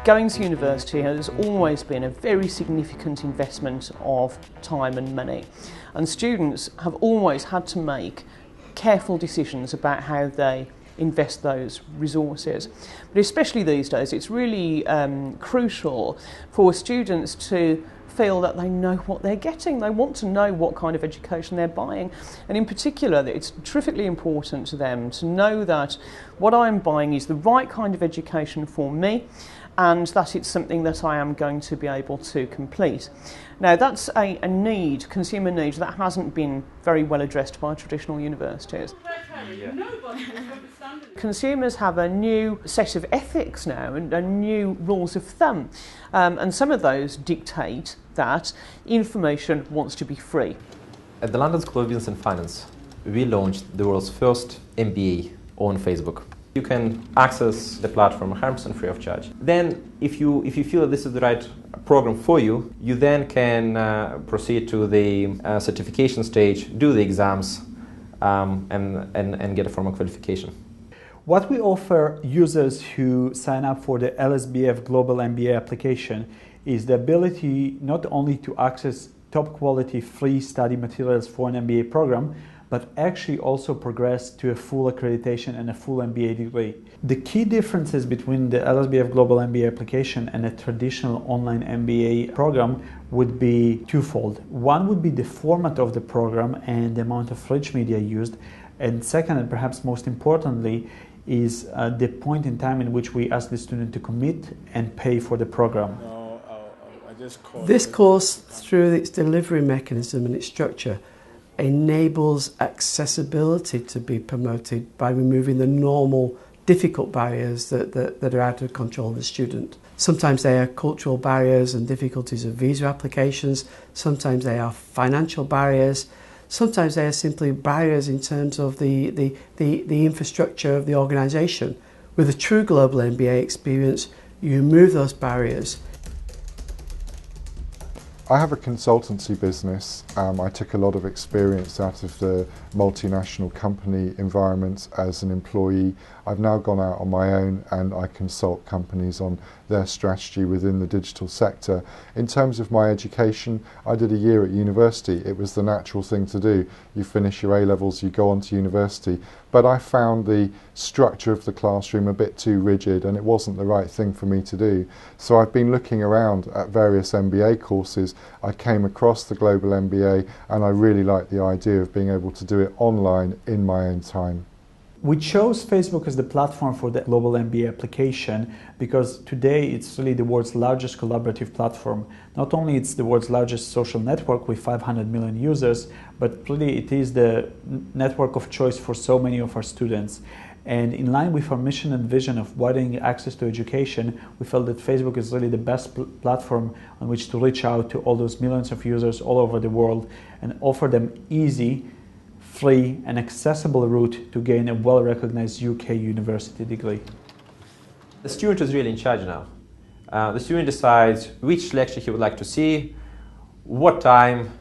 Going to university has always been a very significant investment of time and money, and students have always had to make careful decisions about how they invest those resources. But especially these days, it's really crucial for students to feel that they know what they're getting. They want to know what kind of education they're buying, and in particular it's terrifically important to them to know that what I'm buying is the right kind of education for me, and that it's something that I am going to be able to complete. Now that's a need, consumer need, that hasn't been very well addressed by traditional universities. Consumers have a new set of ethics now and new rules of thumb, and some of those dictate that information wants to be free. At the London School of Business and Finance, we launched the world's first MBA on Facebook. You can access the platform 100% free of charge. Then, if you feel that this is the right program for you, you then can proceed to the certification stage, do the exams, and get a formal qualification. What we offer users who sign up for the LSBF Global MBA application is the ability not only to access top quality free study materials for an MBA program, but actually also progress to a full accreditation and a full MBA degree. The key differences between the LSBF Global MBA application and a traditional online MBA program would be twofold. One would be the format of the program and the amount of rich media used, and second, and perhaps most importantly, is the point in time in which we ask the student to commit and pay for the program. This course, through its delivery mechanism and its structure, enables accessibility to be promoted by removing the normal difficult barriers that are out of control of the student. Sometimes they are cultural barriers and difficulties of visa applications, sometimes they are financial barriers, sometimes they are simply barriers in terms of the infrastructure of the organisation. With a true global MBA experience, you remove those barriers. I have a consultancy business. I took a lot of experience out of the multinational company environment as an employee. I've now gone out on my own and I consult companies on their strategy within the digital sector. In terms of my education, I did a year at university. It was the natural thing to do. You finish your A-levels, you go on to university. But I found the structure of the classroom a bit too rigid and it wasn't the right thing for me to do. So I've been looking around at various MBA courses. I came across the Global MBA and I really like the idea of being able to do it online in my own time. We chose Facebook as the platform for the Global MBA application because today it's really the world's largest collaborative platform. Not only it's the world's largest social network with 500 million users, but really it is the network of choice for so many of our students. And in line with our mission and vision of widening access to education, we felt that Facebook is really the best platform on which to reach out to all those millions of users all over the world and offer them easy, free and accessible route to gain a well-recognized UK university degree. The student is really in charge now. The student decides which lecture he would like to see, what time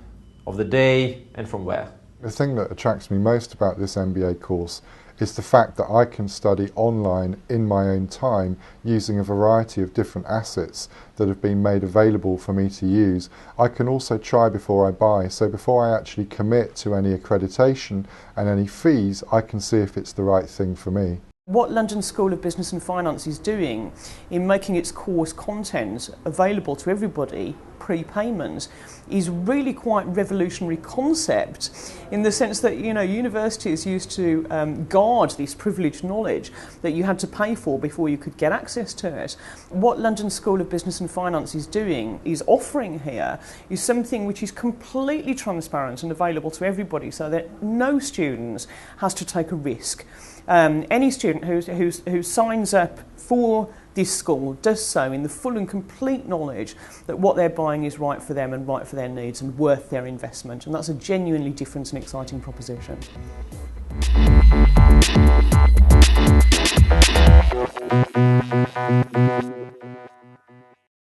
of the day and from where. The thing that attracts me most about this MBA course is the fact that I can study online in my own time using a variety of different assets that have been made available for me to use. I can also try before I buy, so before I actually commit to any accreditation and any fees, I can see if it's the right thing for me. What London School of Business and Finance is doing in making its course content available to everybody, prepayment, is really quite revolutionary concept in the sense that, you know, universities used to guard this privileged knowledge that you had to pay for before you could get access to it. What London School of Business and Finance is doing, is offering here, is something which is completely transparent and available to everybody so that no student has to take a risk. Any student who signs up for this school does so in the full and complete knowledge that what they're buying is right for them and right for their needs and worth their investment, and that's a genuinely different and exciting proposition.